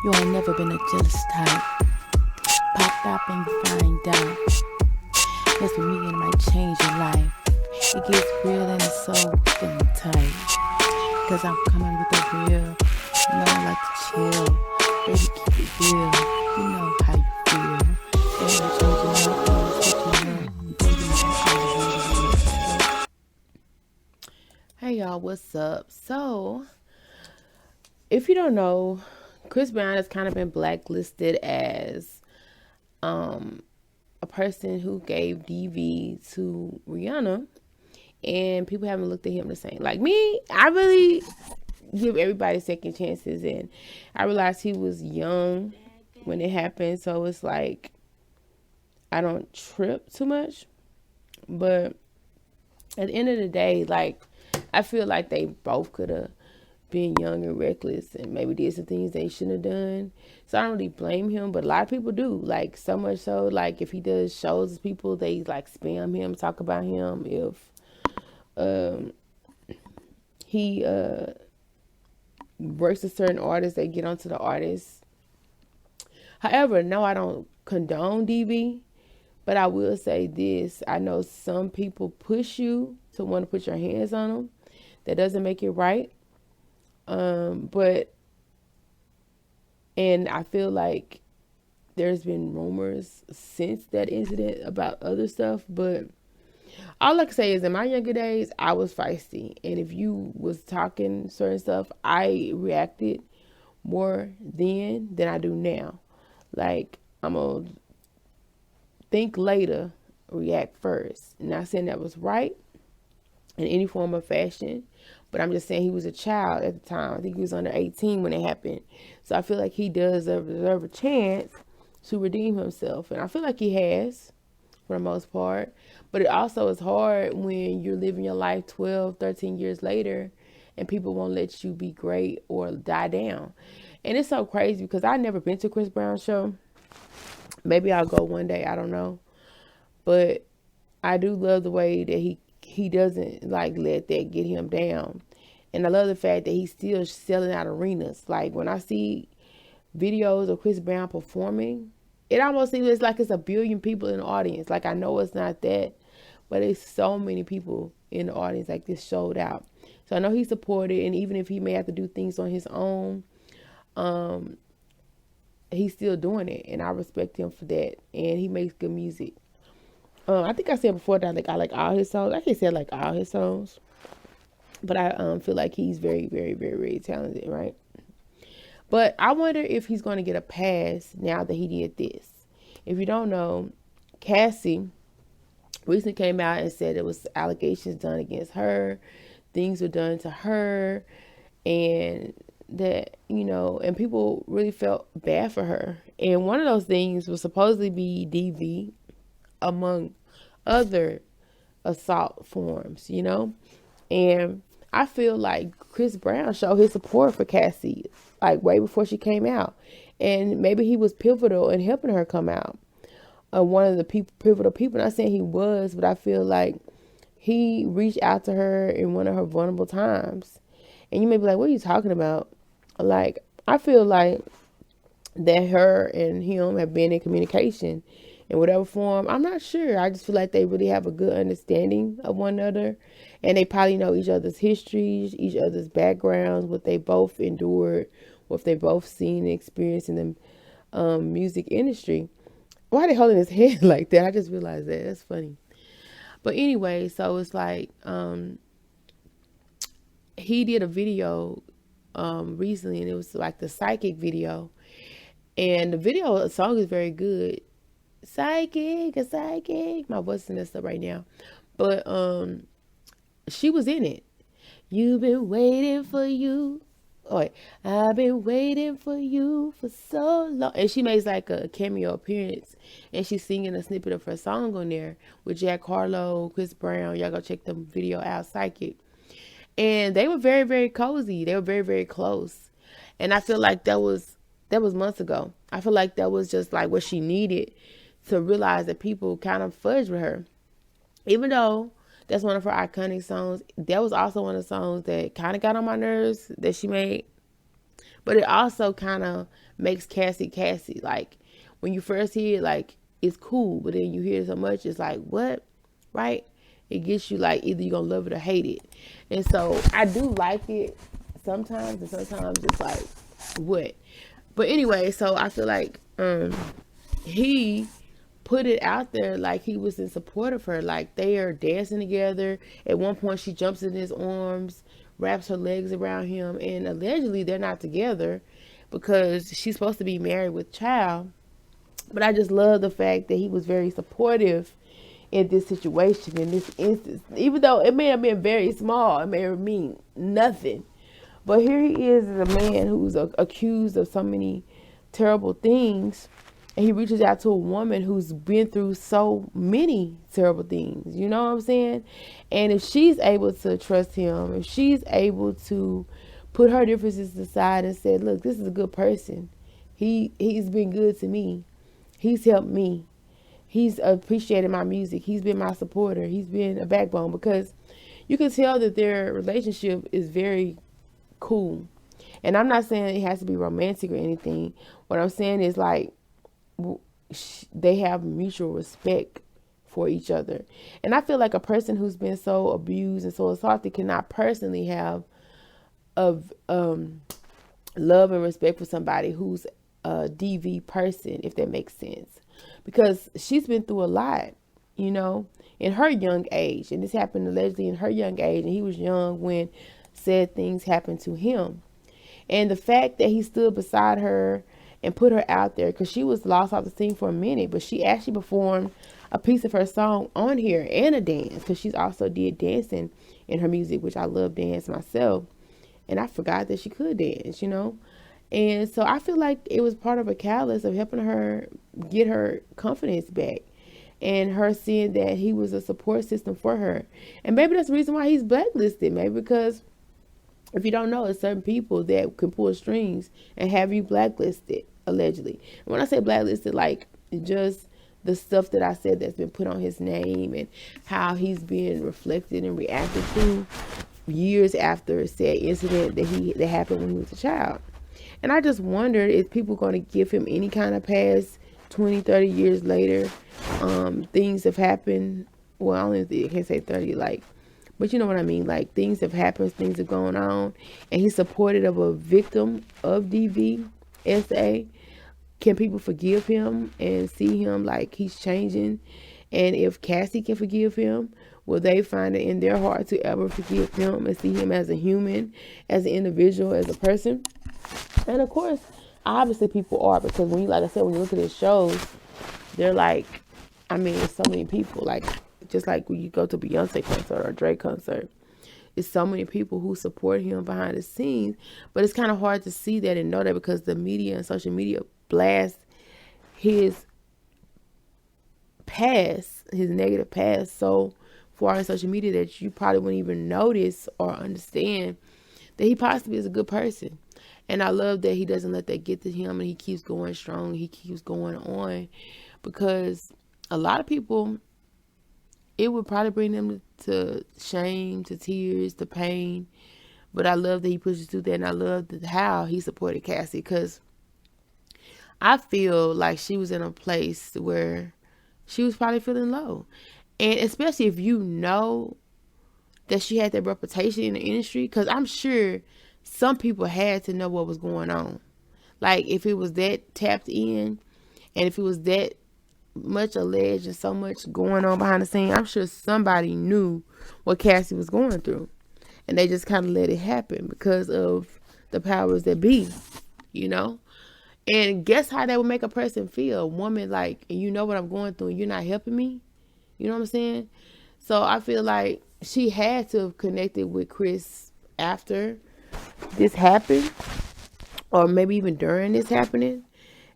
You ain't never been a jealous type. Popped up and you find out. Mess with me and it might change your life. It gets real and it's so feeling tight. Cause I'm coming with the real. You know I like to chill. Baby, keep it real. You know how you feel. Ain't no changing up, ain't no switching up. Baby, hey y'all, what's up? So, if you don't know, Chris Brown has kind of been blacklisted as a person who gave DV to Rihanna, and people haven't looked at him the same. Like me, I really give everybody second chances, and I realized he was young when it happened, so it's like I don't trip too much. But at the end of the day, like I feel like they both could have been young and reckless and maybe did some things they shouldn't have done. So I don't really blame him, but a lot of people do. Like so much so, like if he does shows, people they like spam him, talk about him. If he works with certain artists, they get onto the artists. However, no, I don't condone DV, but I will say this: I know some people push you to want to put your hands on them. That doesn't make it right. But I feel like there's been rumors since that incident about other stuff, but all I can say is in my younger days, I was feisty. And if you was talking certain stuff, I reacted more then than I do now. Like, I'm going to think later, react first. Not saying that was right in any form of fashion, but I'm just saying he was a child at the time. I think he was under 18 when it happened. So I feel like he does deserve a chance to redeem himself. And I feel like he has, for the most part. But it also is hard when you're living your life 12, 13 years later and people won't let you be great or die down. And it's so crazy because I've never been to Chris Brown's show. Maybe I'll go one day. I don't know. But I do love the way that he doesn't like let that get him down. And I love the fact that he's still selling out arenas. Like when I see videos of Chris Brown performing, it almost seems like it's a billion people in the audience. Like I know it's not that, but it's so many people in the audience. Like this showed out. So I know he's supported, and even if he may have to do things on his own, he's still doing it, and I respect him for that. And he makes good music. I think I said before that I like all his songs. I can't say I like all his songs, but I feel like he's very, very, very, very talented, right? But I wonder if he's going to get a pass now that he did this. If you don't know, Cassie recently came out and said it was allegations done against her, things were done to her, and that, you know, and people really felt bad for her. And one of those things was supposedly be DV, among other assault forms, you know? And I feel like Chris Brown showed his support for Cassie, like way before she came out. And maybe he was pivotal in helping her come out. One of the pivotal people, not saying he was, but I feel like he reached out to her in one of her vulnerable times. And you may be like, what are you talking about? Like, I feel like that her and him have been in communication in whatever form. I'm not sure. I just feel like they really have a good understanding of one another. And they probably know each other's histories, each other's backgrounds, what they both endured, what they both seen and experienced in the music industry. Why are they holding his head like that? I just realized that. That's funny. But anyway, so it's like he did a video recently, and it was like the Psychic video. And the song is very good. Psychic, a psychic. My voice is messed up right now. But she was in it. You've been waiting for you. Oh, wait. I've been waiting for you for so long. And she makes like a cameo appearance. And she's singing a snippet of her song on there with Jack Harlow, Chris Brown. Y'all go check the video out, Psychic. And they were very, very cozy. They were very, very close. And I feel like that was months ago. I feel like that was just like what she needed to realize that people kind of fudged with her. Even though that's one of her iconic songs, that was also one of the songs that kind of got on my nerves that she made. But it also kind of makes Cassie Cassie. Like, when you first hear it, like, it's cool, but then you hear it so much, it's like, what? Right? It gets you like, either you're going to love it or hate it. And so I do like it sometimes, and sometimes it's like, what? But anyway, so I feel like he put it out there like he was in support of her. Like, they are dancing together. At one point, she jumps in his arms, wraps her legs around him, and allegedly they're not together because she's supposed to be married with child. But I just love the fact that he was very supportive in this situation, in this instance. Even though it may have been very small, it may have mean nothing. But here he is as a man who's accused of so many terrible things. And he reaches out to a woman who's been through so many terrible things. You know what I'm saying? And if she's able to trust him, if she's able to put her differences aside and say, look, this is a good person. He's been good to me. He's helped me. He's appreciated my music. He's been my supporter. He's been a backbone, because you can tell that their relationship is very cool. And I'm not saying it has to be romantic or anything. What I'm saying is, like, they have mutual respect for each other. And I feel like a person who's been so abused and so assaulted cannot personally have of love and respect for somebody who's a DV person, if that makes sense. Because she's been through a lot, you know, in her young age. And this happened allegedly in her young age. And he was young when said things happened to him. And the fact that he stood beside her and put her out there, because she was lost off the scene for a minute, but she actually performed a piece of her song on here and a dance, because she's also did dancing in her music, which I love dance myself. And I forgot that she could dance, you know. And so I feel like it was part of a catalyst of helping her get her confidence back, and her seeing that he was a support system for her. And maybe that's the reason why he's blacklisted. Maybe because, if you don't know, it's certain people that can pull strings and have you blacklisted, allegedly. And when I say blacklisted, like, just the stuff that I said that's been put on his name and how he's been reflected and reacted to years after said incident that happened when he was a child. And I just wondered, if people going to give him any kind of pass 20, 30 years later. Things have happened. Well, I can't say 30, like, but you know what I mean? Like, things have happened, things have gone on, and he's supported of a victim of DVSA. Can people forgive him and see him like he's changing? And if Cassie can forgive him, will they find it in their heart to ever forgive him and see him as a human, as an individual, as a person? And of course, obviously people are, because when you, like I said, when you look at his shows, they're like, I mean, there's so many people, like, just like when you go to Beyonce concert or Drake concert, it's so many people who support him behind the scenes. But it's kind of hard to see that and know that, because the media and social media blast his past, his negative past, so far on social media that you probably wouldn't even notice or understand that he possibly is a good person. And I love that he doesn't let that get to him, and he keeps going strong. He keeps going on, because a lot of people, it would probably bring them to shame, to tears, to pain. But I love that he pushes through that, and I love how he supported Cassie, because I feel like she was in a place where she was probably feeling low. And especially if you know that she had that reputation in the industry, because I'm sure some people had to know what was going on. Like, if it was that tapped in, and if it was that much alleged and so much going on behind the scene, I'm sure somebody knew what Cassie was going through. And they just kind of let it happen because of the powers that be, you know? And guess how that would make a person feel? A woman, like, you know what I'm going through and you're not helping me? You know what I'm saying? So I feel like she had to have connected with Chris after this happened, or maybe even during this happening.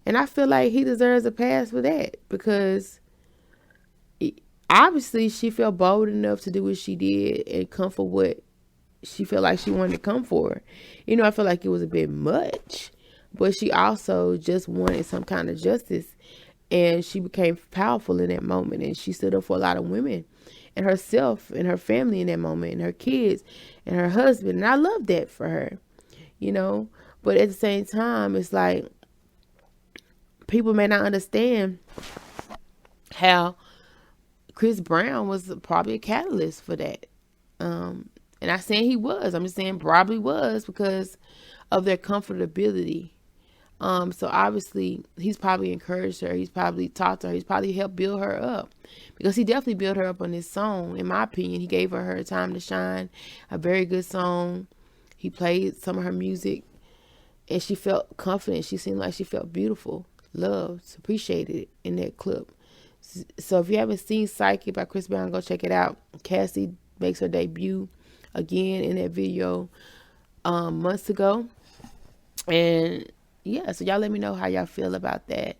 And I feel like he deserves a pass for that, because obviously she felt bold enough to do what she did and come for what she felt like she wanted to come for. You know, I feel like it was a bit much, but she also just wanted some kind of justice, and she became powerful in that moment, and she stood up for a lot of women and herself and her family in that moment, and her kids and her husband. And I love that for her, you know. But at the same time, it's like people may not understand how Chris Brown was probably a catalyst for that. And I'm saying he was. I'm just saying probably was because of their comfortability. So obviously he's probably encouraged her. He's probably talked to her. He's probably helped build her up because he definitely built her up on this song. In my opinion, he gave her time to shine. A very good song. He played some of her music and she felt confident. She seemed like she felt beautiful, loved, appreciated in that clip. So if you haven't seen Psyche by Chris Brown, go check it out. Cassie makes her debut again in that video months ago. And yeah, so y'all let me know how y'all feel about that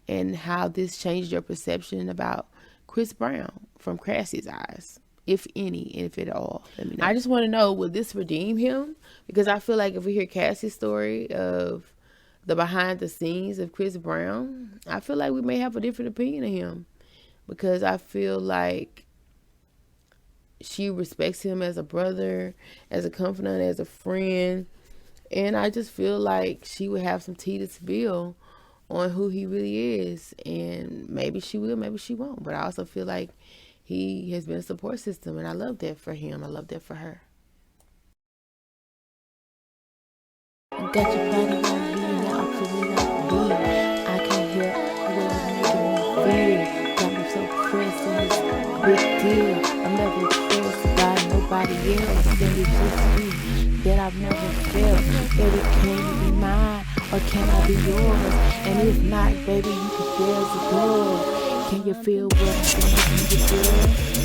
and how this changed your perception about Chris Brown from Cassie's eyes, if any, and if at all. Let me know. I just want to know, will this redeem him? Because I feel like if we hear Cassie's story of the behind the scenes of Chris Brown, I feel like we may have a different opinion of him, because I feel like she respects him as a brother, as a confidant, as a friend. And I just feel like she would have some tea to spill on who he really is. And maybe she will, maybe she won't. But I also feel like he has been a support system. And I love that for him. I love that for her. Got your body on me, now I'm feeling like me. I can't help the way you're making me feel. Got me so pressed and it's a big deal. I'm never impressed by nobody else. Then it's just me that I've never felt. Baby, can you be mine or can I be yours? And if not, baby, you can there's a door. Can you feel what I'm saying? Can you feel?